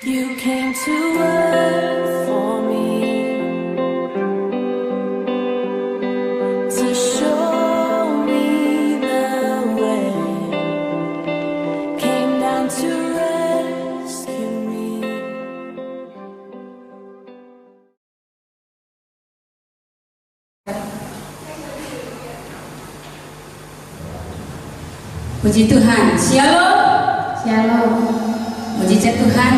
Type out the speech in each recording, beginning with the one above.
You came to earth for me to show me the way, came down to rescue me. Puji Tuhan, Shalom. Shalom. Puji Tuhan,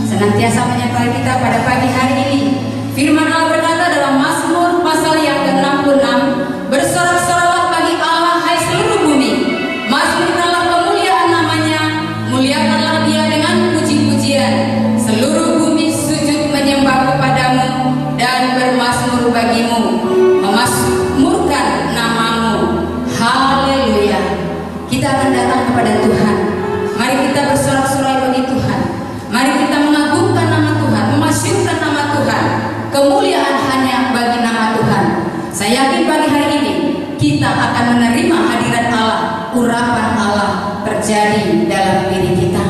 senantiasa menyertai kita pada pagi hari ini. Firman Allah berkata dalam Mazmur pasal yang ke-66, bersorak-soraklah bagi Allah hai seluruh bumi, mazmurkanlah kemuliaan namanya, muliakanlah Dia dengan puji-pujian. Seluruh bumi sujud menyembah kepadamu dan bermazmur bagimu, memazmurkan namamu. Haleluya. Kita akan datang kepada Tuhan. Mari kita bersorak-sorai bagi Tuhan. Mari kita mengagungkan nama Tuhan, memasyurkan nama Tuhan. Kemuliaan hanya bagi nama Tuhan. Saya yakin pagi hari ini kita akan menerima hadirat Allah, urapan Allah terjadi dalam diri kita.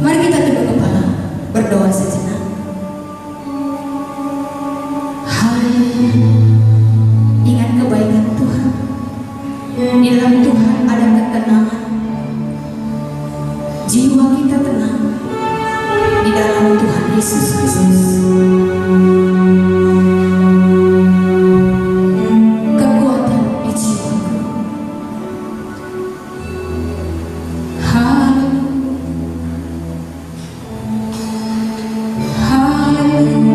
Mari kita tunduk kepala, berdoa sejenak. Haleluya. Ingat kebaikan Tuhan. Di dalam Tuhan ada ketenangan. Jiwa kita tenang di dalam Tuhan Yesus Kristus. Kekuatan di jiwaku. Haleluya. Haleluya.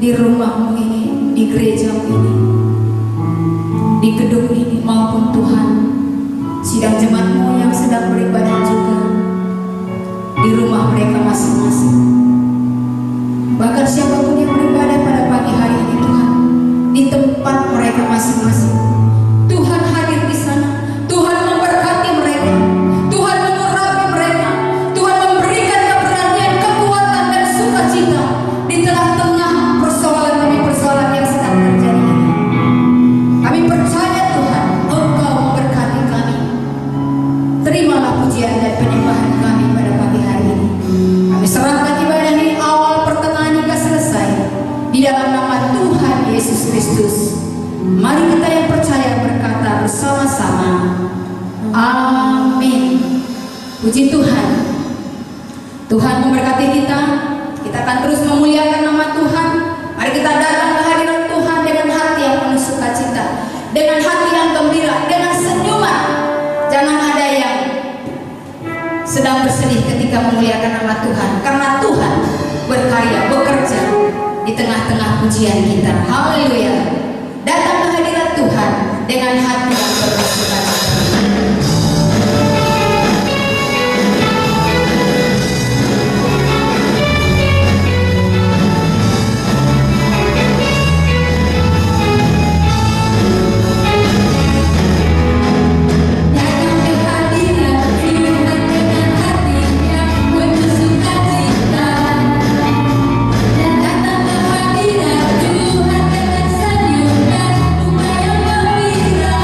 di rumahmu ini, di gerejamu ini, di gedung ini, maupun Tuhan sidang jemaatmu yang sedang beribadah juga di rumah mereka masing-masing. Bahkan siapapun yang beribadah pada pagi hari ini Tuhan, di tempat mereka masing-masing, Tuhan hadir di sana. Tuhan memberkati mereka, Tuhan mengurapi mereka, Tuhan memberikan keberanian, kekuatan dan sukacita di tengah-tengah persoalan demi persoalan yang sedang terjadi ini. Kami percaya Tuhan, Engkau memberkati kami. Terimalah pujian dan penyembahan kami pada pagi hari ini. Kami serahkan ibadah ini awal, pertengahan hingga selesai di dalam nama Tuhan Yesus Kristus. Mari kita yang percaya berkata bersama-sama, amin. Puji Tuhan. Tuhan memberkati kita. Kita akan terus memuliakan nama Tuhan. Mari kita datang ke hadirat Tuhan dengan hati yang penuh sukacita, dengan hati yang gembira, dengan senyuman. Jangan ada yang sedang bersedih ketika memuliakan nama Tuhan, karena Tuhan berkarya, bekerja di tengah-tengah pujian kita. Haleluya. Datang ke hadirat Tuhan dengan hati yang penuh sukacita. Tuhan dengan senyum dan bunga yang gembira.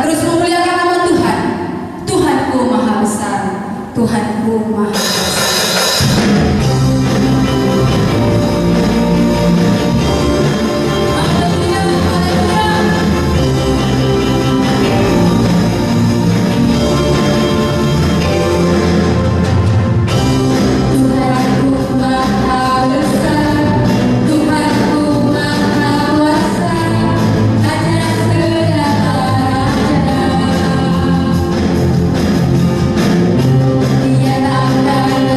terus memuliakan nama Tuhan. Tuhanku maha besar, Tuhanku maha besar. Dia tak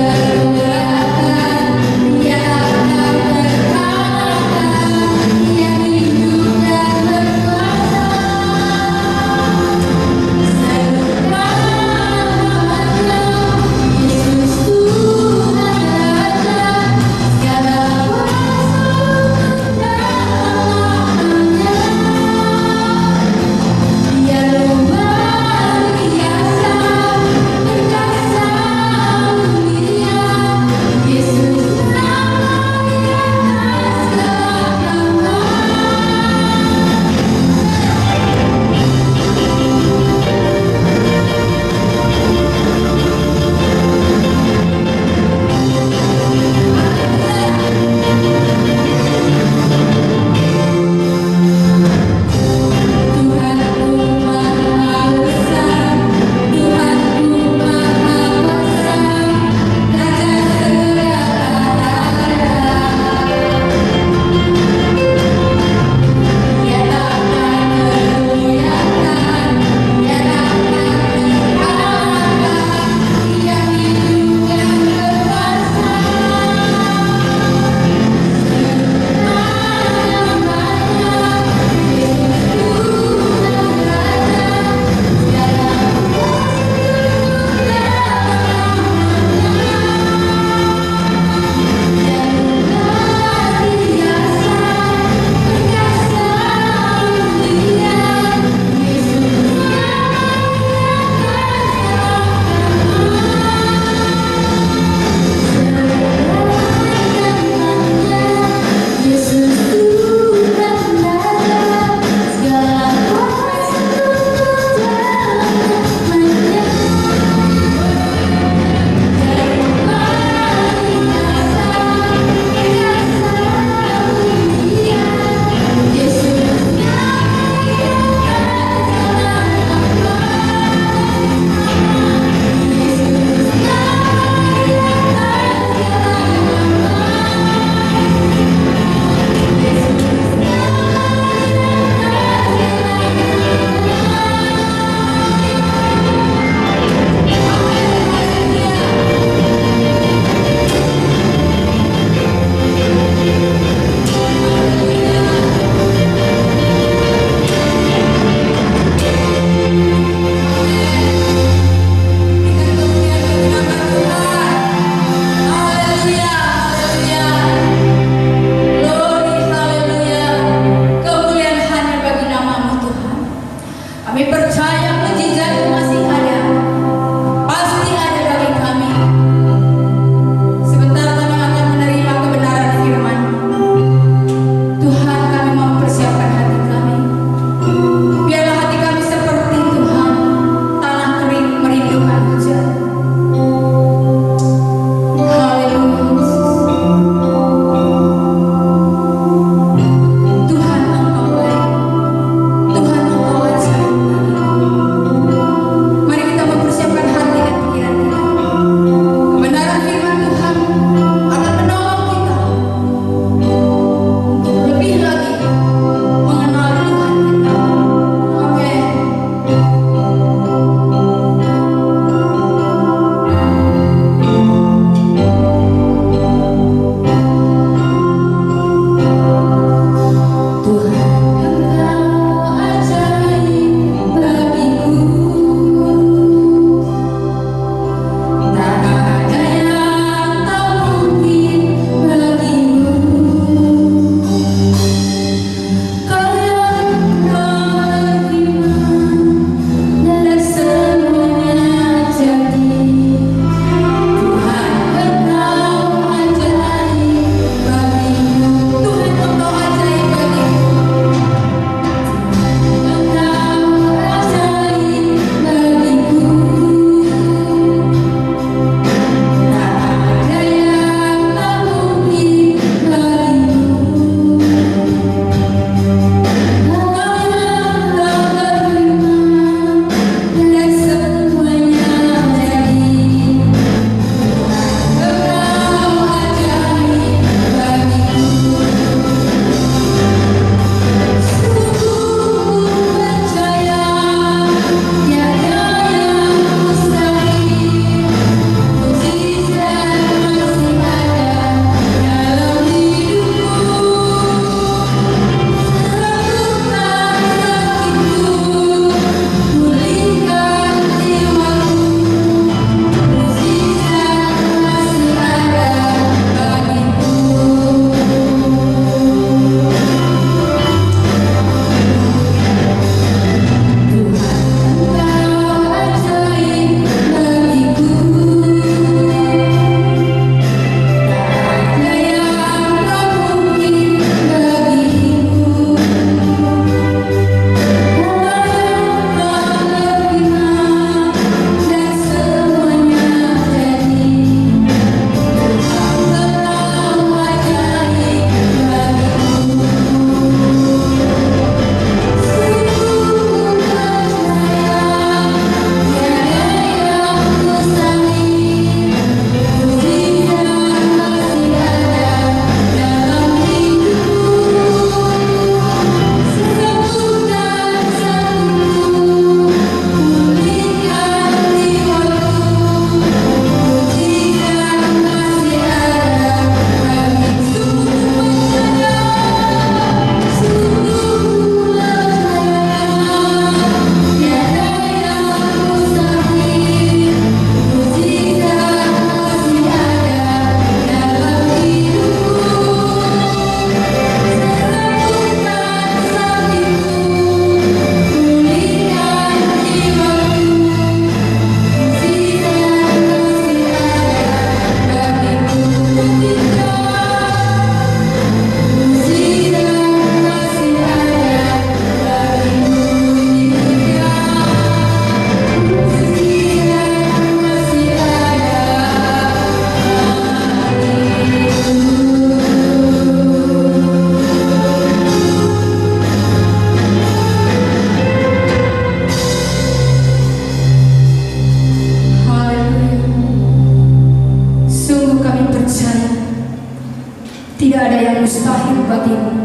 mustahil bagimu,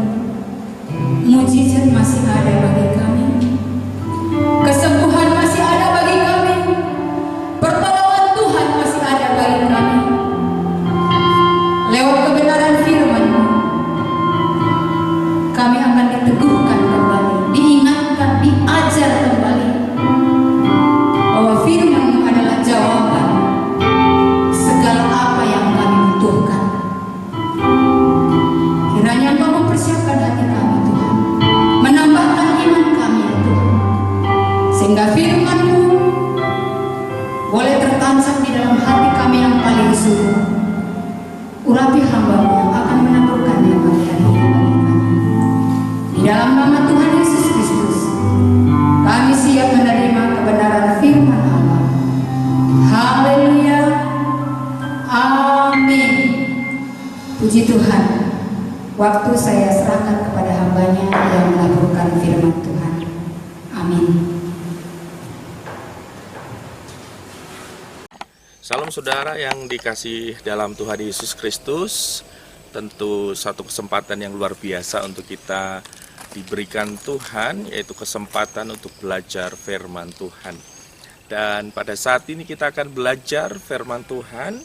mujizat masih ada bagi kami, kesembuhan masih ada bagi kami, pertolongan Tuhan masih ada bagi kami. Lewat kebenaran firman-Mu, kami akan diteguhkan kembali, diingatkan, diajar kembali bahwa firman-Mu adalah jawaban segala apa yang kami butuhkan. Kiranya Engkau mempersiapkan hati kami, Tuhan, menambahkan iman kami, ya Tuhan, sehingga firman-Mu boleh tertancap di dalam hati kami yang paling suci. Urapi hamba-Mu yang akan menaburkannya bagi hari ini bagi kami. Di dalam nama Tuhan Yesus Kristus, kami siap menerima kebenaran firman Allah. Haleluya. Amin. Puji Tuhan. Waktu saya serahkan kepada hamba-Nya yang menaburkan firman Tuhan. Amin. Salam saudara yang dikasih dalam Tuhan Yesus Kristus. Tentu satu kesempatan yang luar biasa untuk kita diberikan Tuhan, yaitu kesempatan untuk belajar firman Tuhan. Dan pada saat ini kita akan belajar firman Tuhan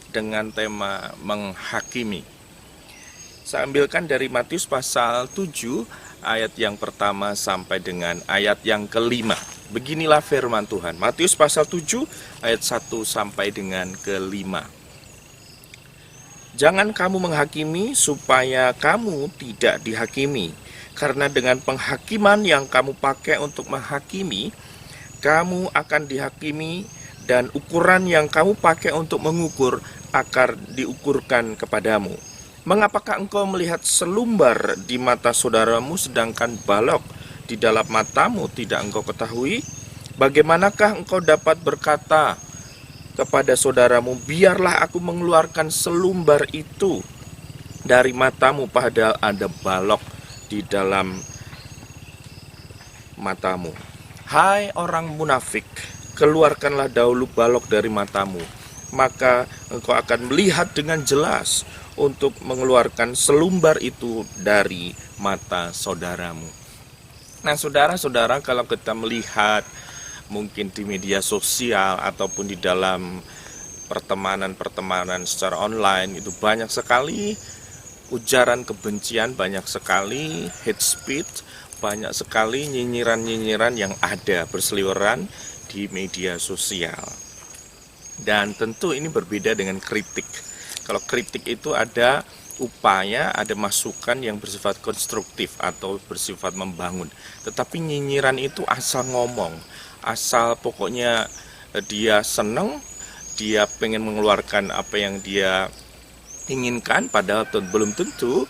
dengan tema menghakimi. Saya ambilkan dari Matius pasal 7 ayat yang pertama sampai dengan ayat yang kelima. Beginilah firman Tuhan. Matius pasal 7 ayat 1 sampai dengan kelima. Jangan kamu menghakimi supaya kamu tidak dihakimi. Karena dengan penghakiman yang kamu pakai untuk menghakimi, kamu akan dihakimi, dan ukuran yang kamu pakai untuk mengukur akan diukurkan kepadamu. Mengapakah engkau melihat selumbar di mata saudaramu sedangkan balok di dalam matamu tidak engkau ketahui? Bagaimanakah engkau dapat berkata kepada saudaramu, biarlah aku mengeluarkan selumbar itu dari matamu, padahal ada balok di dalam matamu? Hai orang munafik, keluarkanlah dahulu balok dari matamu, maka engkau akan melihat dengan jelas untuk mengeluarkan selumbar itu dari mata saudaramu. Nah, saudara-saudara, kalau kita melihat mungkin di media sosial ataupun di dalam pertemanan secara online, itu banyak sekali ujaran kebencian, banyak sekali hate speech, banyak sekali nyinyiran-nyinyiran yang ada berseliweran di media sosial. Dan tentu ini berbeda dengan kritik. Kalau kritik itu ada upaya, ada masukan yang bersifat konstruktif atau bersifat membangun. Tetapi nyinyiran itu asal ngomong, asal pokoknya dia seneng, dia pengen mengeluarkan apa yang dia inginkan, padahal belum tentu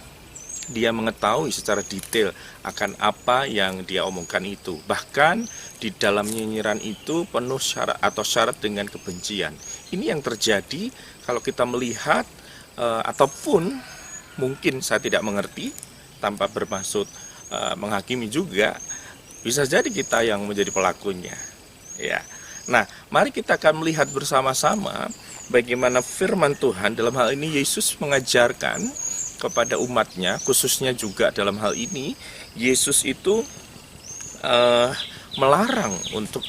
dia mengetahui secara detail akan apa yang dia omongkan itu. Bahkan di dalam nyinyiran itu penuh syarat atau syarat dengan kebencian. Ini yang terjadi kalau kita melihat ataupun mungkin saya tidak mengerti, tanpa bermaksud menghakimi juga, bisa jadi kita yang menjadi pelakunya. Ya. Nah, mari kita akan melihat bersama-sama bagaimana firman Tuhan dalam hal ini Yesus mengajarkan kepada umatnya, khususnya juga dalam hal ini Yesus itu melarang untuk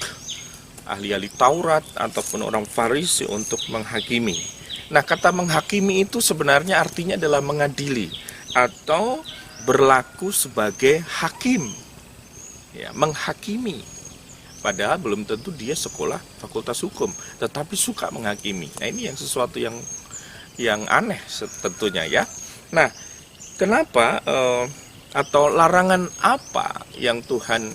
ahli-ahli Taurat ataupun orang Farisi untuk menghakimi. Nah, kata menghakimi itu sebenarnya artinya adalah mengadili atau berlaku sebagai hakim. Ya, menghakimi. Padahal belum tentu dia sekolah fakultas hukum, tetapi suka menghakimi. Nah, ini yang sesuatu yang aneh tentunya ya. Nah, kenapa atau larangan apa yang Tuhan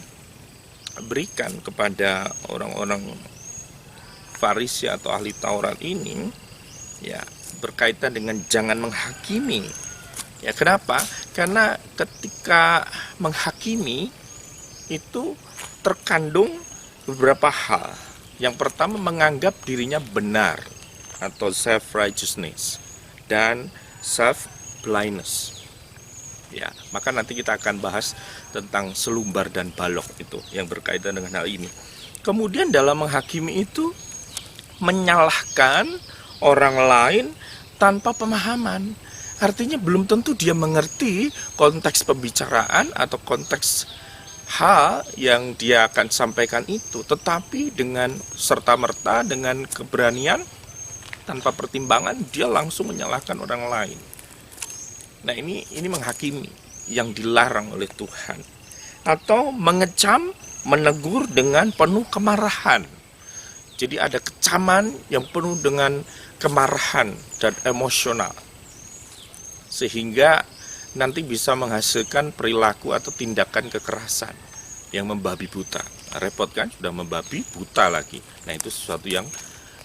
berikan kepada orang-orang Farisi atau ahli Taurat ini? Ya, berkaitan dengan jangan menghakimi. Ya, kenapa? Karena ketika menghakimi itu terkandung beberapa hal. Yang pertama, menganggap dirinya benar atau self-righteousness dan self-blindness. Ya, maka nanti kita akan bahas tentang selumbar dan balok itu yang berkaitan dengan hal ini. Kemudian dalam menghakimi itu menyalahkan orang lain tanpa pemahaman. Artinya belum tentu dia mengerti konteks pembicaraan atau konteks hal yang dia akan sampaikan itu, tetapi dengan serta-merta, dengan keberanian, tanpa pertimbangan, dia langsung menyalahkan orang lain. Nah, ini menghakimi yang dilarang oleh Tuhan. Atau mengecam, menegur dengan penuh kemarahan. Jadi ada kecaman yang penuh dengan kemarahan dan emosional, sehingga nanti bisa menghasilkan perilaku atau tindakan kekerasan yang membabi buta. Repot kan, sudah membabi buta lagi. Nah, itu sesuatu yang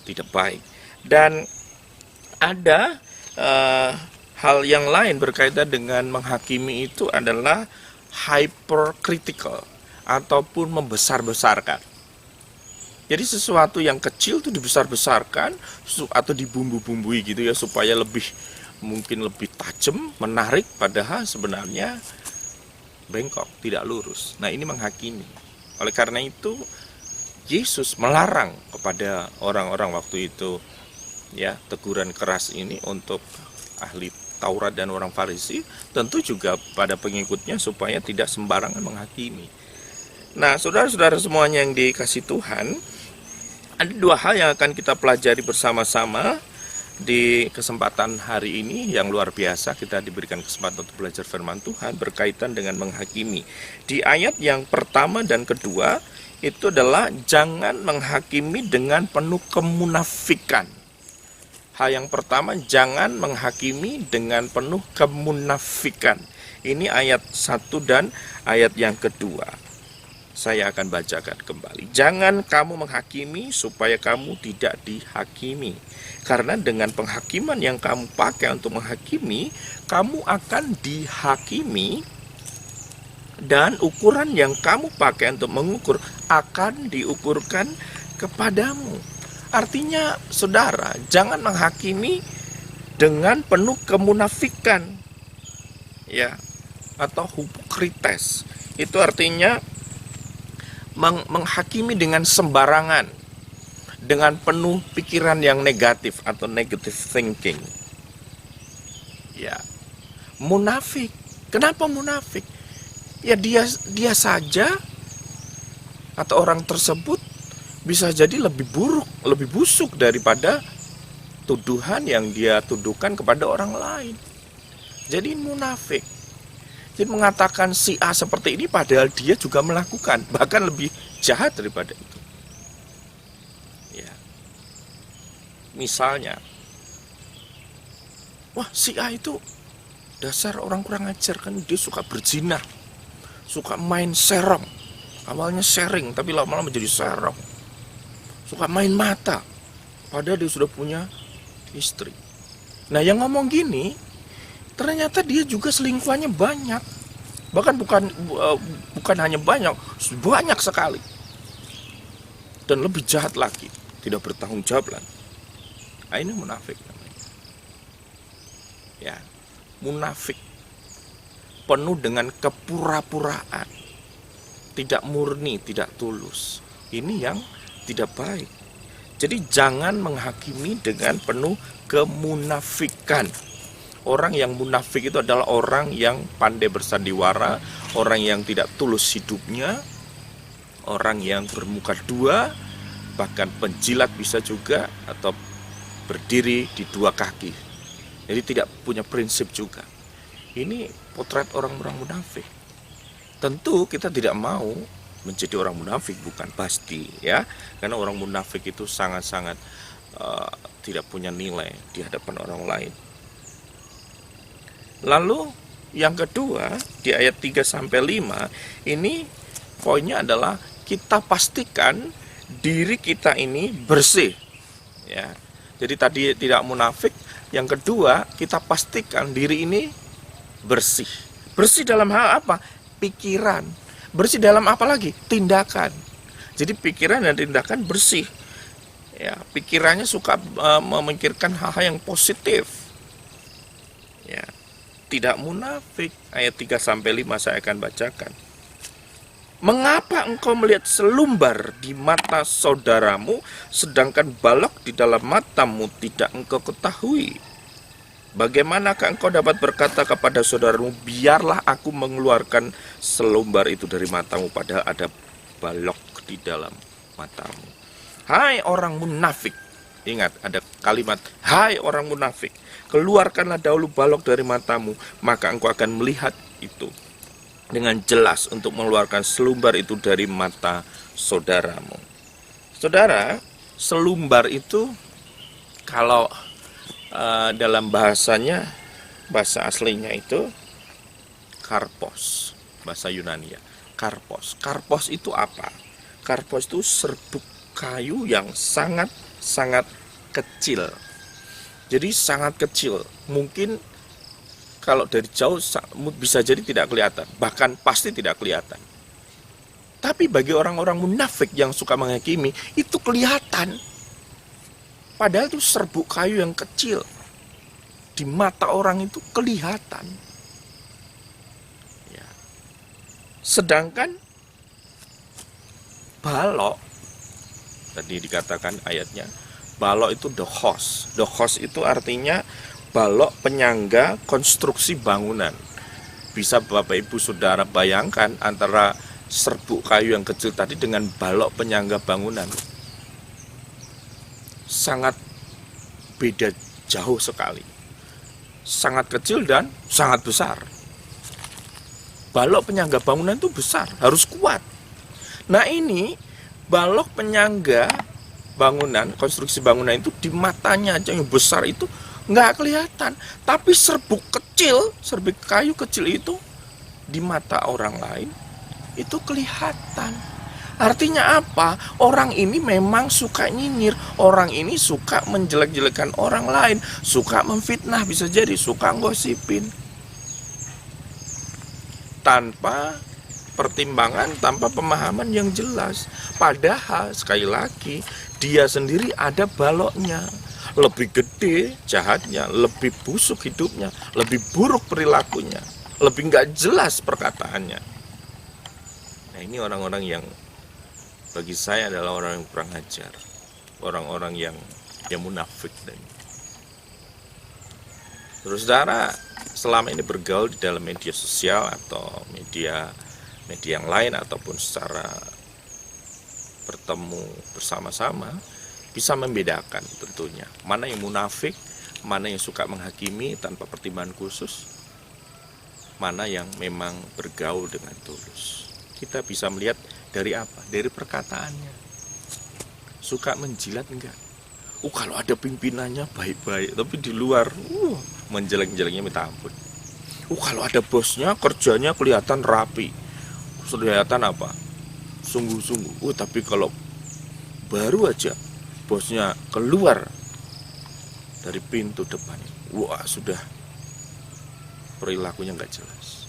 tidak baik. Dan ada hal yang lain berkaitan dengan menghakimi itu adalah hypercritical ataupun membesar-besarkan. Jadi sesuatu yang kecil itu dibesar-besarkan atau dibumbu-bumbui gitu ya, supaya mungkin lebih tajam, menarik, padahal sebenarnya bengkok, tidak lurus. Nah, ini menghakimi. Oleh karena itu Yesus melarang kepada orang-orang waktu itu, ya, teguran keras ini untuk ahli Taurat dan orang Farisi, tentu juga pada pengikutnya supaya tidak sembarangan menghakimi. Nah, saudara-saudara semuanya yang dikasih Tuhan, ada dua hal yang akan kita pelajari bersama-sama di kesempatan hari ini yang luar biasa. Kita diberikan kesempatan untuk belajar firman Tuhan berkaitan dengan menghakimi. Di ayat yang pertama dan kedua itu adalah jangan menghakimi dengan penuh kemunafikan. Hal yang pertama, jangan menghakimi dengan penuh kemunafikan. Ini ayat 1 dan ayat yang kedua. Saya akan bacakan kembali. Jangan kamu menghakimi supaya kamu tidak dihakimi. Karena dengan penghakiman yang kamu pakai untuk menghakimi, kamu akan dihakimi. Dan ukuran yang kamu pakai untuk mengukur akan diukurkan kepadamu. Artinya, saudara, jangan menghakimi dengan penuh kemunafikan, ya, atau hipokrites. Itu artinya menghakimi dengan sembarangan, dengan penuh pikiran yang negatif atau negative thinking. Ya, munafik. Kenapa munafik? Ya dia saja atau orang tersebut bisa jadi lebih buruk, lebih busuk daripada tuduhan yang dia tuduhkan kepada orang lain. Jadi munafik. Jadi mengatakan si A seperti ini padahal dia juga melakukan, bahkan lebih jahat daripada itu. Ya. Misalnya, wah, si A itu dasar orang kurang ajar, kan dia suka berzina, suka main serong. Awalnya sharing tapi lama-lama menjadi serong. Suka main mata, padahal dia sudah punya istri. Nah, yang ngomong gini, ternyata dia juga selingkuhannya banyak. Bahkan bukan hanya banyak sekali. Dan lebih jahat lagi, tidak bertanggung jawab lagi. Nah, ini munafik namanya. Ya, munafik. Penuh dengan kepura-puraan. Tidak murni, tidak tulus. Ini yang tidak baik. Jadi jangan menghakimi dengan penuh kemunafikan. Orang yang munafik itu adalah orang yang pandai bersandiwara, orang yang tidak tulus hidupnya, orang yang bermuka dua, bahkan penjilat bisa juga, atau berdiri di dua kaki. Jadi tidak punya prinsip juga. Ini potret orang-orang munafik. Tentu kita tidak mau menjadi orang munafik, bukan pasti, ya, karena orang munafik itu sangat-sangat tidak punya nilai di hadapan orang lain. Lalu yang kedua di ayat 3-5 ini poinnya adalah kita pastikan diri kita ini bersih, ya. Jadi tadi tidak munafik, yang kedua kita pastikan diri ini bersih. Bersih dalam hal apa? Pikiran. Bersih dalam apa lagi? Tindakan. Jadi pikiran dan tindakan bersih. Ya, pikirannya suka memikirkan hal-hal yang positif. Ya, tidak munafik. Ayat 3-5 saya akan bacakan. Mengapa engkau melihat selumbar di mata saudaramu, sedangkan balok di dalam matamu tidak engkau ketahui? Bagaimanakah engkau dapat berkata kepada saudaramu, biarlah aku mengeluarkan selumbar itu dari matamu, padahal ada balok di dalam matamu. Hai orang munafik. Ingat, ada kalimat, hai orang munafik, keluarkanlah dahulu balok dari matamu, maka engkau akan melihat itu dengan jelas untuk mengeluarkan selumbar itu dari mata saudaramu. Saudara, selumbar itu kalau dalam bahasanya, bahasa aslinya itu karpos, bahasa Yunani ya, karpos. Karpos itu apa? Karpos itu serbuk kayu yang sangat kecil. Jadi sangat kecil. Mungkin kalau dari jauh bisa jadi tidak kelihatan, bahkan pasti tidak kelihatan. Tapi bagi orang-orang munafik yang suka menghakimi, itu kelihatan. Padahal itu serbuk kayu yang kecil. Di mata orang itu kelihatan. Ya. Sedangkan balok, tadi dikatakan ayatnya, balok itu dohos. Dohos itu artinya balok penyangga konstruksi bangunan. Bisa Bapak Ibu Saudara bayangkan antara serbuk kayu yang kecil tadi dengan balok penyangga bangunan. Sangat beda jauh sekali. Sangat kecil dan sangat besar. Balok penyangga bangunan itu besar, harus kuat. Nah ini balok penyangga bangunan, konstruksi bangunan itu di matanya aja yang besar itu nggak kelihatan. Tapi serbuk kecil, serbuk kayu kecil itu di mata orang lain itu kelihatan. Artinya apa? Orang ini memang suka nyinyir, orang ini suka menjelek-jelekan orang lain, suka memfitnah, bisa jadi suka gosipin. Tanpa pertimbangan, tanpa pemahaman yang jelas. Padahal sekali lagi dia sendiri ada baloknya. Lebih gede jahatnya, lebih busuk hidupnya, lebih buruk perilakunya, lebih nggak jelas perkataannya. Nah ini orang-orang yang bagi saya adalah orang yang kurang ajar, orang-orang yang munafik. Terus saudara, selama ini bergaul di dalam media sosial atau media yang lain ataupun secara bertemu bersama-sama, bisa membedakan tentunya mana yang munafik, mana yang suka menghakimi tanpa pertimbangan khusus, mana yang memang bergaul dengan tulus. Kita bisa melihat dari apa? Dari perkataannya. Suka menjilat enggak? Kalau ada pimpinannya baik-baik, tapi di luar menjelek-jeleknya minta ampun. Kalau ada bosnya, kerjanya kelihatan rapi, kelihatan apa? Sungguh-sungguh. Tapi kalau baru aja bosnya keluar dari pintu depan, sudah perilakunya nggak jelas.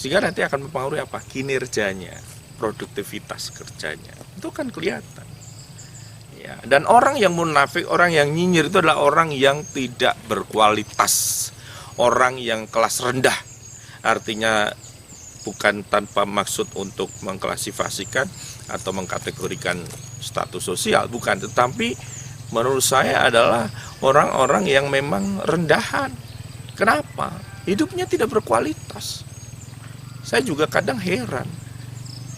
Sehingga nanti akan mempengaruhi apa? Kinerjanya, produktivitas kerjanya. Itu kan kelihatan. Ya, dan orang yang munafik, orang yang nyinyir itu adalah orang yang tidak berkualitas, orang yang kelas rendah. Artinya bukan tanpa maksud untuk mengklasifikasikan atau mengkategorikan status sosial, bukan, tetapi menurut saya adalah orang-orang yang memang rendahan. Kenapa? Hidupnya tidak berkualitas. Saya juga kadang heran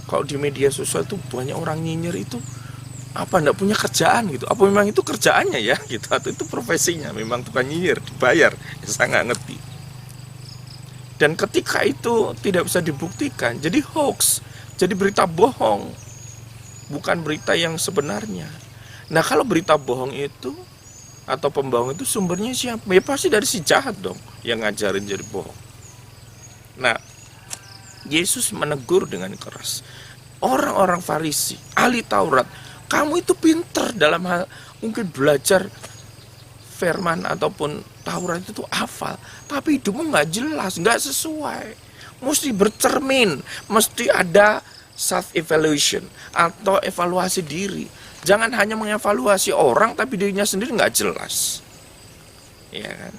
kalau di media sosial itu banyak orang nyinyir itu enggak punya kerjaan gitu. Apa memang itu kerjaannya ya gitu, atau itu profesinya memang tukang nyinyir, dibayar? Saya nggak ngerti. Dan ketika itu tidak bisa dibuktikan, jadi hoax, jadi berita bohong, bukan berita yang sebenarnya. Nah kalau berita bohong itu atau pembohong itu sumbernya siapa? Ya pasti dari si jahat dong yang ngajarin jadi bohong. Nah Yesus menegur dengan keras orang-orang Farisi, ahli Taurat. Kamu itu pinter dalam hal mungkin belajar firman ataupun Taurat itu hafal, tapi hidupmu nggak jelas, nggak sesuai. Mesti bercermin, mesti ada self evaluation atau evaluasi diri. Jangan hanya mengevaluasi orang tapi dirinya sendiri nggak jelas. Ya kan?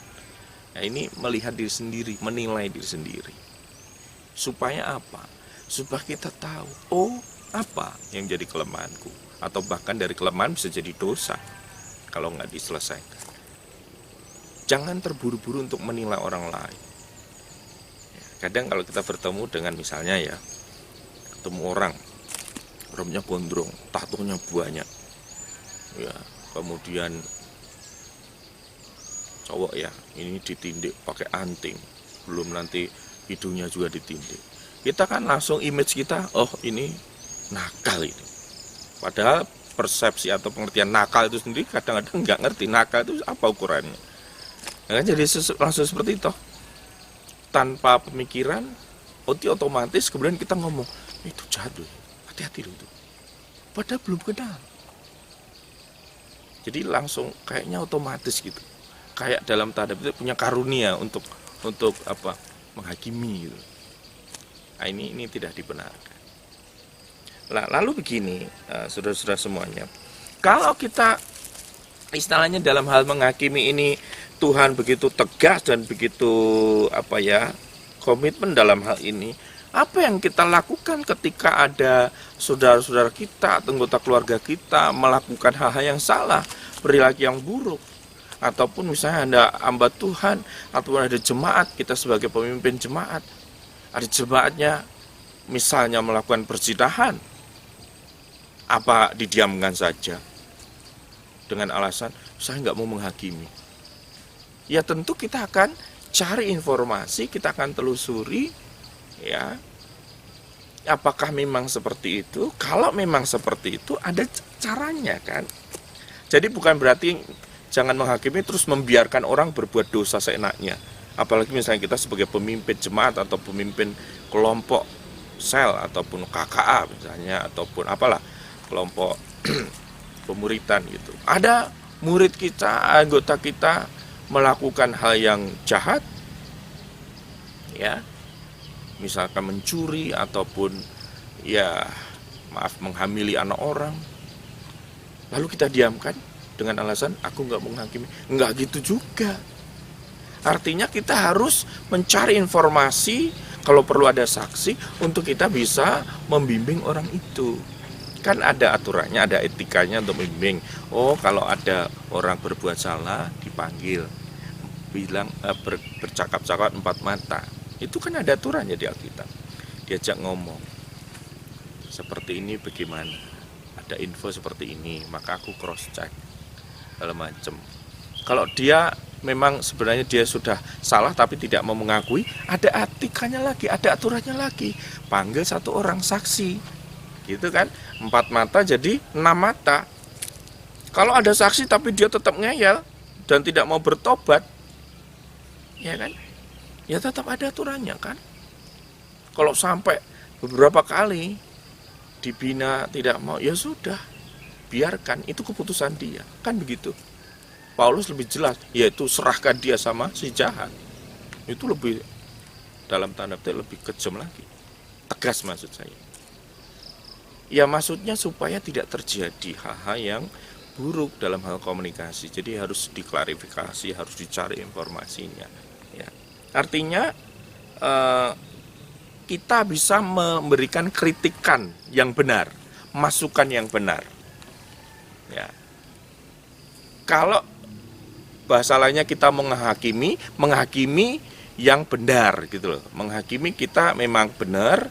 Nah, ini melihat diri sendiri, menilai diri sendiri. Supaya apa? Supaya kita tahu, apa yang jadi kelemahanku, atau bahkan dari kelemahan bisa jadi dosa kalau nggak diselesaikan. Jangan terburu-buru untuk menilai orang lain. Kadang kalau kita bertemu dengan misalnya ya, ketemu orang, rambutnya gondrong, tatonya banyak, ya, kemudian cowok ya, ini ditindik pakai anting, belum nanti hidungnya juga ditindik. Kita kan langsung image kita, oh ini nakal ini. Padahal persepsi atau pengertian nakal itu sendiri kadang-kadang nggak ngerti nakal itu apa ukurannya. Nah, jadi langsung seperti itu, tanpa pemikiran, otomatis kemudian kita ngomong itu jahat loh, hati-hati loh itu. Padahal belum kenal. Jadi langsung kayaknya otomatis gitu. Kayak dalam tanda petik punya karunia untuk apa? Menghakimi gitu. Nah, ini tidak dibenarkan. Nah, lalu begini, saudara-saudara semuanya. Kalau kita istilahnya dalam hal menghakimi ini Tuhan begitu tegas dan begitu komitmen dalam hal ini, apa yang kita lakukan ketika ada saudara-saudara kita, anggota keluarga kita melakukan hal-hal yang salah, perilaku yang buruk, ataupun misalnya ada hamba Tuhan, ataupun ada jemaat, kita sebagai pemimpin jemaat, ada jemaatnya misalnya melakukan perzinahan, apa didiamkan saja dengan alasan saya nggak mau menghakimi? Ya tentu kita akan cari informasi, kita akan telusuri, ya, apakah memang seperti itu. Kalau memang seperti itu, ada caranya kan. Jadi bukan berarti jangan menghakimi terus membiarkan orang berbuat dosa seenaknya. Apalagi misalnya kita sebagai pemimpin jemaat atau pemimpin kelompok sel ataupun KKA misalnya, ataupun apalah kelompok pemuritan gitu. Ada murid kita, anggota kita melakukan hal yang jahat, ya, misalkan mencuri ataupun ya menghamili anak orang, lalu kita diamkan dengan alasan aku nggak menghakimi. Nggak gitu juga. Artinya kita harus mencari informasi, kalau perlu ada saksi untuk kita bisa membimbing orang itu. Kan ada aturannya, ada etikanya untuk membimbing. Oh, kalau ada orang berbuat salah dipanggil, bilang bercakap-cakap 4 mata. Itu kan ada aturannya di Alkitab. Diajak ngomong. Seperti ini bagaimana? Ada info seperti ini, maka aku cross check. Segala macam. Kalau dia memang sebenarnya dia sudah salah tapi tidak mau mengakui, ada etikanya lagi, ada aturannya lagi. Panggil 1 orang saksi. Gitu kan, 4 mata jadi 6 mata. Kalau ada saksi tapi dia tetap ngeyel dan tidak mau bertobat, ya kan, ya tetap ada aturannya kan. Kalau sampai beberapa kali dibina tidak mau, ya sudah, biarkan, itu keputusan dia, kan begitu. Paulus lebih jelas, yaitu serahkan dia sama si jahat. Itu lebih dalam tanda petik lebih kejam lagi, tegas maksud saya. Ya maksudnya supaya tidak terjadi hal-hal yang buruk dalam hal komunikasi. Jadi harus diklarifikasi, harus dicari informasinya. Ya. Artinya kita bisa memberikan kritikan yang benar, masukan yang benar. Ya. Kalau bahasa lainnya kita menghakimi yang benar gitu loh. Menghakimi kita memang benar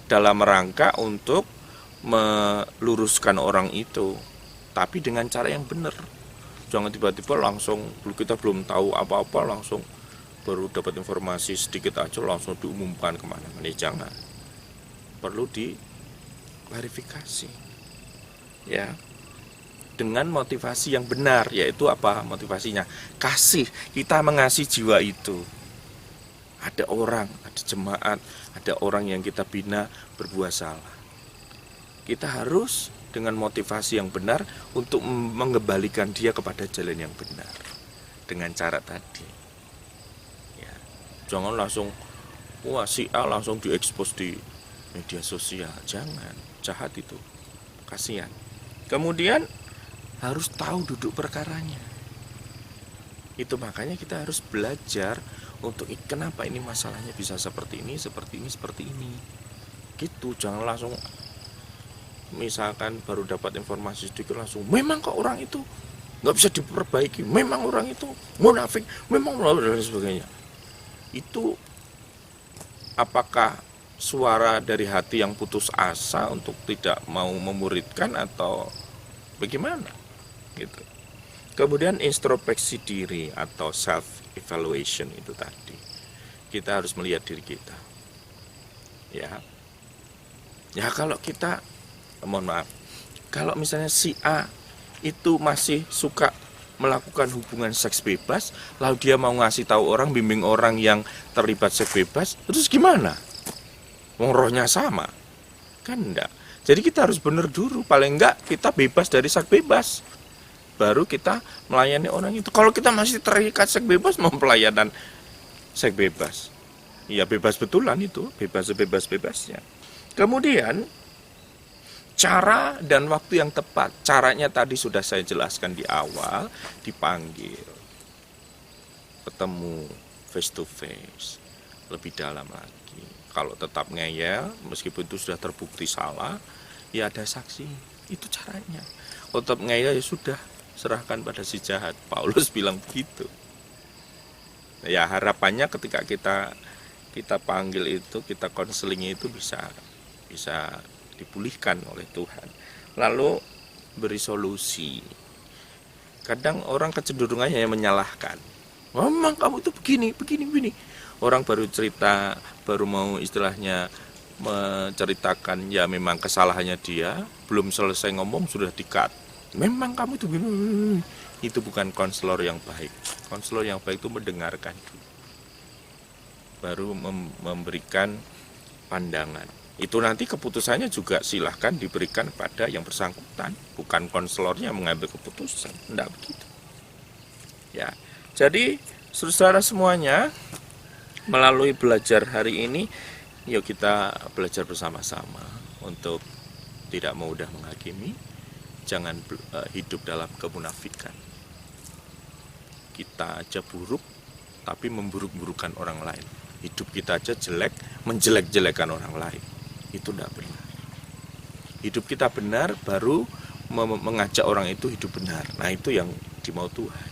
dalam rangka untuk meluruskan orang itu, tapi dengan cara yang benar. Jangan tiba-tiba langsung kita belum tahu apa-apa langsung baru dapat informasi sedikit aja langsung diumumkan kemana-mana. Jangan, perlu diklarifikasi ya, dengan motivasi yang benar. Yaitu apa motivasinya? Kasih. Kita mengasihi jiwa itu. Ada orang, ada jemaat, ada orang yang kita bina berbuat salah. Kita harus dengan motivasi yang benar untuk mengembalikan dia kepada jalan yang benar dengan cara tadi. Ya. Jangan langsung si A langsung diekspos di media sosial. Jangan, jahat itu, kasihan. Kemudian harus tahu duduk perkaranya. Itu makanya kita harus belajar untuk kenapa ini masalahnya bisa seperti ini, seperti ini, seperti ini. Gitu, jangan langsung misalkan baru dapat informasi sedikit langsung memang kok orang itu nggak bisa diperbaiki, memang orang itu munafik, memang dan sebagainya. Itu apakah suara dari hati yang putus asa untuk tidak mau memuridkan atau bagaimana gitu. Kemudian introspeksi diri atau self evaluation itu tadi, kita harus melihat diri kita ya kalau kita, mohon maaf, kalau misalnya si A itu masih suka melakukan hubungan seks bebas, lalu dia mau ngasih tahu orang, bimbing orang yang terlibat seks bebas, terus gimana? Wong rohnya sama kan? Enggak. Jadi kita harus benar dulu, paling enggak kita bebas dari seks bebas, baru kita melayani orang itu. Kalau kita masih terikat seks bebas, mau pelayanan seks bebas, ya bebas betulan itu, bebas sebebas-bebasnya. Kemudian cara dan waktu yang tepat. Caranya tadi sudah saya jelaskan di awal, dipanggil, ketemu face to face, lebih dalam lagi. Kalau tetap ngeyel, meskipun itu sudah terbukti salah, ya ada saksi. Itu caranya. Kalau tetap ngeyel, ya sudah, serahkan pada si jahat. Paulus bilang begitu. Ya harapannya ketika kita panggil itu, kita konselingnya itu bisa dipulihkan oleh Tuhan. Lalu beri solusi. Kadang orang kecenderungannya yang menyalahkan. Memang kamu itu begini. Orang baru cerita, baru mau istilahnya menceritakan ya memang kesalahannya dia, belum selesai ngomong sudah di-cut. Memang kamu itu begini. Itu bukan konselor yang baik. Konselor yang baik itu mendengarkan, baru memberikan pandangan. Itu nanti keputusannya juga silahkan diberikan pada yang bersangkutan, bukan konselornya mengambil keputusan. Tidak begitu. Ya, jadi saudara semuanya, melalui belajar hari ini, yuk kita belajar bersama-sama untuk tidak mudah menghakimi, jangan hidup dalam kemunafikan. Kita aja buruk, tapi memburuk-burukan orang lain. Hidup kita aja jelek, menjelek-jelekan orang lain. Itu tidak benar. Hidup kita benar, baru mengajak orang itu hidup benar. Nah itu yang dimau Tuhan.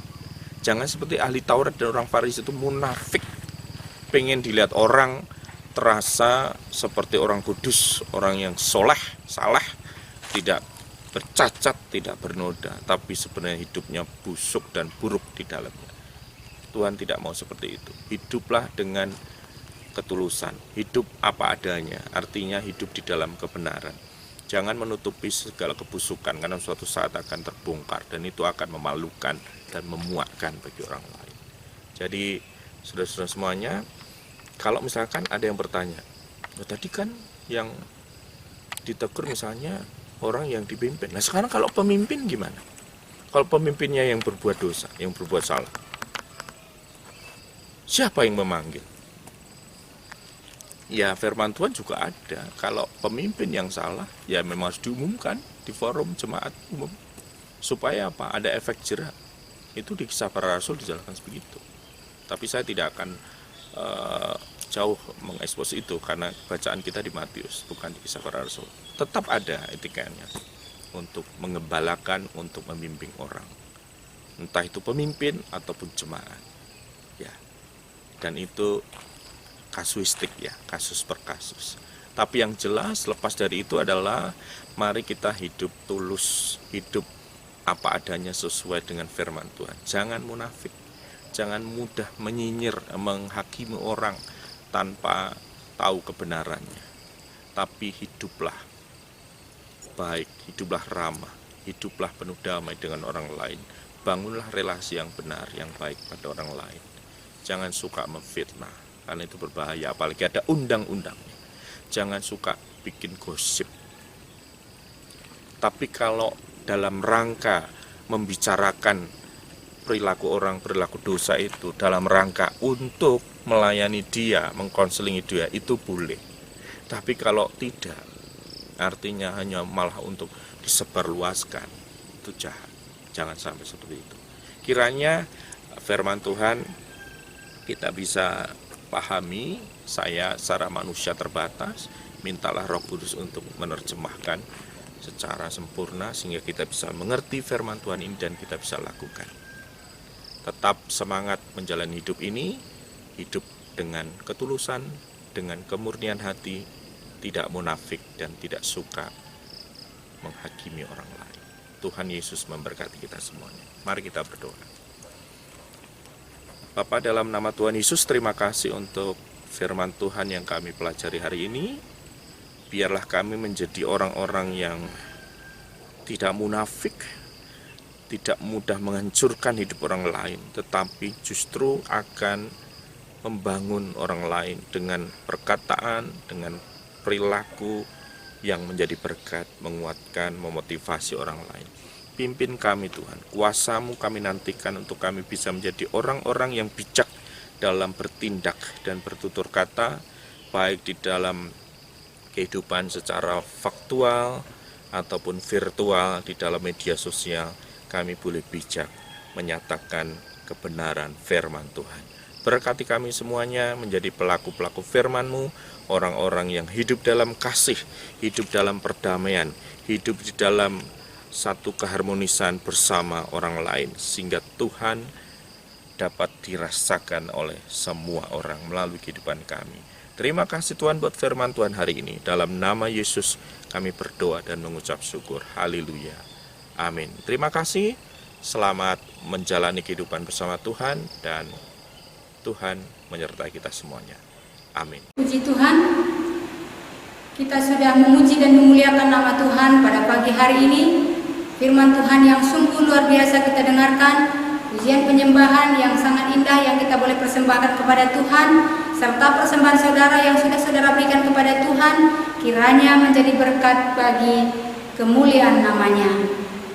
Jangan seperti ahli Taurat dan orang Farisi itu munafik, pengen dilihat orang terasa seperti orang kudus, orang yang soleh, salah, tidak bercacat, tidak bernoda, tapi sebenarnya hidupnya busuk dan buruk di dalamnya. Tuhan tidak mau seperti itu. Hiduplah dengan ketulusan, hidup apa adanya, artinya hidup di dalam kebenaran. Jangan menutupi segala kebusukan, karena suatu saat akan terbongkar dan itu akan memalukan dan memuakkan bagi orang lain. Jadi saudara-saudara semuanya, kalau misalkan ada yang bertanya, tadi kan yang ditegur misalnya orang yang dipimpin, nah sekarang kalau pemimpin gimana? Kalau pemimpinnya yang berbuat dosa, yang berbuat salah, siapa yang memanggil? Ya firman Tuhan juga ada, kalau pemimpin yang salah ya memang harus diumumkan di forum jemaat umum, supaya apa? Ada efek jerak. Itu di Kisah Para Rasul dijelaskan begitu. Tapi saya tidak akan jauh mengekspos itu karena bacaan kita di Matius, bukan di Kisah Para Rasul. Tetap ada etikanya untuk mengembalakan, untuk membimbing orang, entah itu pemimpin ataupun jemaat. Ya, dan itu kasuistik ya, kasus per kasus. Tapi yang jelas lepas dari itu adalah mari kita hidup tulus, hidup apa adanya sesuai dengan firman Tuhan. Jangan munafik, jangan mudah menyinyir, menghakimi orang tanpa tahu kebenarannya. Tapi hiduplah baik, hiduplah ramah, hiduplah penuh damai dengan orang lain. Bangunlah relasi yang benar, yang baik pada orang lain. Jangan suka memfitnah, karena itu berbahaya, apalagi ada undang-undangnya. Jangan suka bikin gosip. Tapi kalau dalam rangka membicarakan perilaku orang, perilaku dosa itu, dalam rangka untuk melayani dia, mengkonselingi dia, itu boleh. Tapi kalau tidak, artinya hanya malah untuk disebarluaskan, itu jahat. Jangan sampai seperti itu. Kiranya firman Tuhan kita bisa pahami. Saya secara manusia terbatas, mintalah Roh Kudus untuk menerjemahkan secara sempurna sehingga kita bisa mengerti firman Tuhan ini dan kita bisa lakukan. Tetap semangat menjalani hidup ini, hidup dengan ketulusan, dengan kemurnian hati, tidak munafik dan tidak suka menghakimi orang lain. Tuhan Yesus memberkati kita semuanya. Mari kita berdoa. Bapa, dalam nama Tuhan Yesus, terima kasih untuk firman Tuhan yang kami pelajari hari ini. Biarlah kami menjadi orang-orang yang tidak munafik, tidak mudah menghancurkan hidup orang lain, tetapi justru akan membangun orang lain dengan perkataan, dengan perilaku yang menjadi berkat, menguatkan, memotivasi orang lain. Pimpin kami Tuhan, kuasa-Mu kami nantikan untuk kami bisa menjadi orang-orang yang bijak dalam bertindak dan bertutur kata, baik di dalam kehidupan secara faktual ataupun virtual di dalam media sosial. Kami boleh bijak menyatakan kebenaran firman Tuhan. Berkati kami semuanya menjadi pelaku-pelaku firman-Mu, orang-orang yang hidup dalam kasih, hidup dalam perdamaian, hidup di dalam satu keharmonisan bersama orang lain, sehingga Tuhan dapat dirasakan oleh semua orang melalui kehidupan kami. Terima kasih Tuhan buat firman Tuhan hari ini. Dalam nama Yesus kami berdoa dan mengucap syukur. Haleluya. Amin. Terima kasih. Selamat menjalani kehidupan bersama Tuhan dan Tuhan menyertai kita semuanya. Amin. Puji Tuhan, kita sudah memuji dan memuliakan nama Tuhan pada pagi hari ini. Firman Tuhan yang sungguh luar biasa kita dengarkan, pujian penyembahan yang sangat indah yang kita boleh persembahkan kepada Tuhan, serta persembahan saudara yang sudah saudara berikan kepada Tuhan, kiranya menjadi berkat bagi kemuliaan namanya.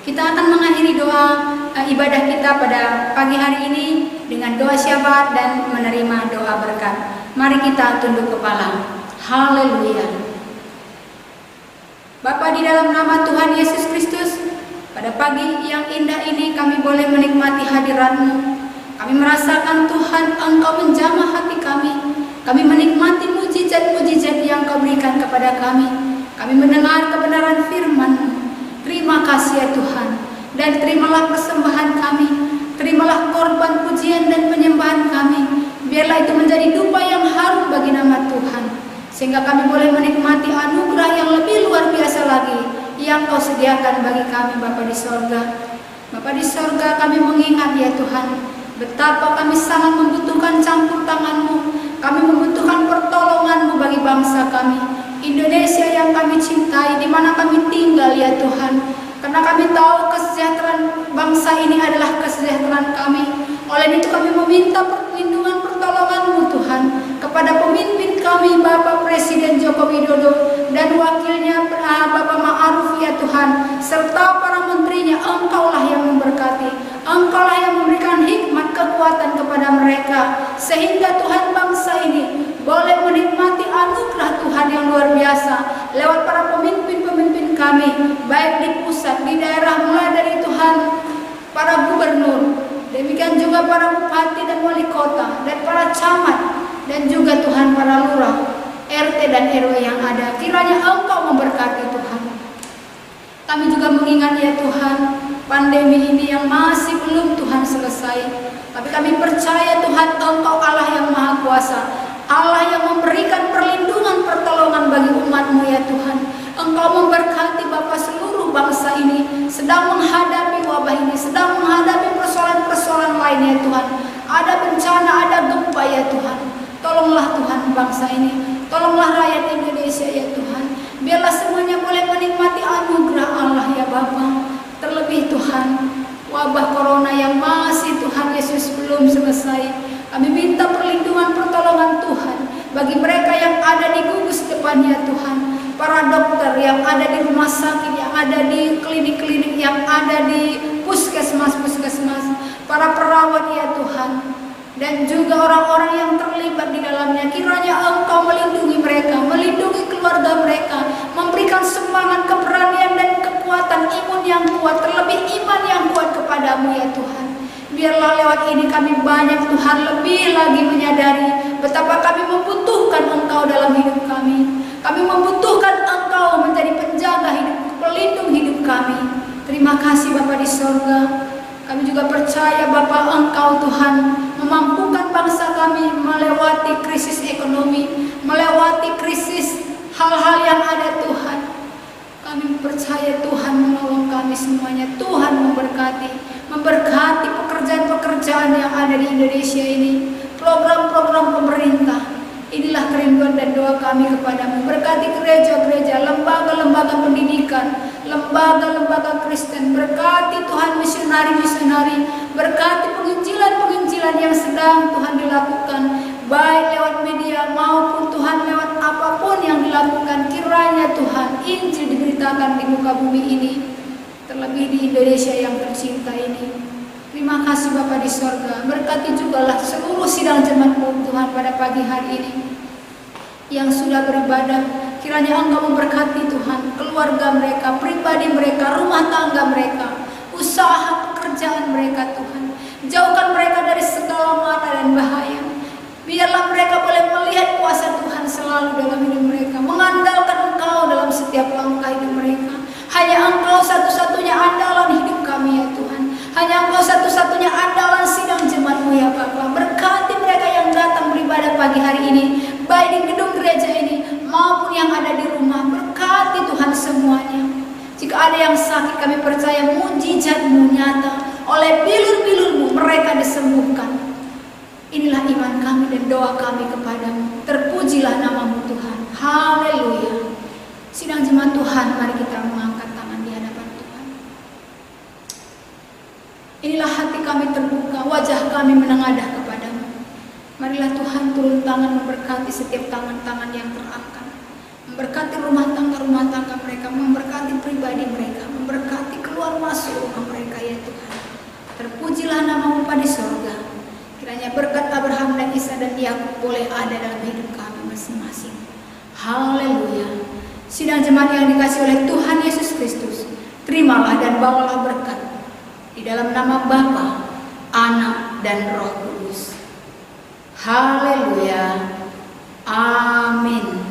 Kita akan mengakhiri doa ibadah kita pada pagi hari ini dengan doa syafaat dan menerima doa berkat. Mari kita tunduk kepala. Haleluya. Bapa, di dalam nama Tuhan Yesus Kristus, pada pagi yang indah ini kami boleh menikmati hadirat-Mu. Kami merasakan Tuhan Engkau menjamah hati kami. Kami menikmati mujizat-mujizat yang Kau berikan kepada kami. Kami mendengar kebenaran firman-Mu. Terima kasih ya Tuhan. Dan terimalah persembahan kami. Terimalah korban pujian dan penyembahan kami. Biarlah itu menjadi dupa yang harum bagi nama Tuhan. Sehingga kami boleh menikmati anugerah yang lebih luar biasa lagi yang Kau sediakan bagi kami Bapa di sorga. Bapa di sorga, kami mengingat ya Tuhan, betapa kami sangat membutuhkan campur tangan-Mu. Kami membutuhkan pertolongan-Mu bagi bangsa kami, Indonesia yang kami cintai, di mana kami tinggal ya Tuhan. Karena kami tahu kesejahteraan bangsa ini adalah kesejahteraan kami. Oleh itu kami meminta perlindungan pertolongan-Mu Tuhan kepada pemimpin kami, Bapak Presiden Joko Widodo dan wakilnya Bapak Ma'ruf ya Tuhan, serta para menterinya. Engkaulah yang memberkati, Engkaulah yang memberikan hikmat kekuatan kepada mereka, sehingga Tuhan bangsa ini boleh menikmati anugerah Tuhan yang luar biasa lewat para pemimpin-pemimpin kami, baik di pusat, di daerah, mulai dari Tuhan para gubernur, demikian juga para bupati dan wali kota, dan para camat, dan juga Tuhan para lurah, RT dan RW yang ada. Kiranya Engkau memberkati Tuhan. Kami juga mengingat ya Tuhan, pandemi ini yang masih belum Tuhan selesai. Tapi kami percaya Tuhan Engkau Allah yang Maha Kuasa, Allah yang memberikan perlindungan pertolongan bagi umat-Mu ya Tuhan. Engkau memberkati Bapa seluruh bangsa ini sedang menghadapi wabah ini, sedang menghadapi persoalan-persoalan lain ya Tuhan. Ada bencana, ada gempa ya Tuhan. Tolonglah Tuhan bangsa ini, tolonglah rakyat Indonesia ya Tuhan. Biarlah semuanya boleh menikmati anugerah Allah ya Bapa. Terlebih Tuhan, wabah corona yang masih Tuhan Yesus belum selesai. Kami minta perlindungan pertolongan Tuhan bagi mereka yang ada di gugus depan ya Tuhan. Para dokter yang ada di rumah sakit, yang ada di klinik-klinik, yang ada di puskesmas-puskesmas, para perawat ya Tuhan, dan juga orang-orang yang terlibat di dalamnya. Kiranya Engkau melindungi mereka, melindungi keluarga mereka, memberikan semangat, keberanian dan kekuatan imun yang kuat, terlebih iman yang kuat kepadamu ya Tuhan. Biarlah lewat ini kami banyak Tuhan lebih lagi menyadari betapa kami membutuhkan Engkau dalam hidup kami. Kami membutuhkan Engkau menjadi penjaga hidup, pelindung kami. Terima kasih Bapa di sorga. Kami juga percaya Bapa Engkau Tuhan memampukan bangsa kami melewati krisis ekonomi, melewati krisis hal-hal yang ada Tuhan. Kami percaya Tuhan menolong kami semuanya. Tuhan memberkati pekerjaan-pekerjaan yang ada di Indonesia ini, program-program pemerintah. Inilah kerinduan dan doa kami kepadamu. Berkati gereja-gereja, lembaga-lembaga pendidikan, lembaga-lembaga Kristen. Berkati Tuhan misionari-misionari. Berkati penginjilan-penginjilan yang sedang Tuhan dilakukan, baik lewat media maupun Tuhan lewat apapun yang dilakukan. Kiranya Tuhan Injil diberitakan di muka bumi ini, terlebih di Indonesia yang tercinta ini. Terima kasih Bapa di sorga. Berkati jugalah seluruh sidang jemaat-Mu Tuhan pada pagi hari ini yang sudah beribadah. Kiranya Engkau memberkati Tuhan keluarga mereka, pribadi mereka, rumah tangga mereka, usaha pekerjaan mereka Tuhan. Jauhkan mereka dari segala mara dan bahaya. Biarlah mereka boleh melihat kuasa Tuhan selalu dalam hidup mereka, mengandalkan Engkau dalam setiap langkah hidup mereka. Hanya Engkau satu-satunya andalan hidup kami ya Tuhan. Hanya Engkau satu-satunya andalan sidang jemaat-Mu ya Bapa. Berkati mereka yang datang beribadah pagi hari ini, baik di gedung gereja ini maupun yang ada di rumah. Berkati Tuhan semuanya. Jika ada yang sakit, kami percaya mujizat-Mu nyata. Oleh bilur-bilur-Mu mereka disembuhkan. Inilah iman kami dan doa kami kepadamu. Terpujilah nama-Mu Tuhan. Haleluya. Sidang jemaat Tuhan, mari kita mengangkat tangan di hadapan Tuhan. Inilah hati kami terbuka, wajah kami menengadah kepadamu. Marilah Tuhan turun tangan memberkati setiap tangan-tangan yang terangkat. Memberkati rumah tangga mereka, memberkati pribadi mereka, memberkati keluar masuk rumah mereka ya Tuhan. Terpujilah nama-Mu di sorga. Kiranya berkat Abraham dan Isa dan Yakub boleh ada dalam hidup kami masing-masing. Haleluya. Sidang jemaat yang dikasihi oleh Tuhan Yesus Kristus, terimalah dan bawalah berkat di dalam nama Bapa, Anak, dan Roh Kudus. Haleluya. Amin.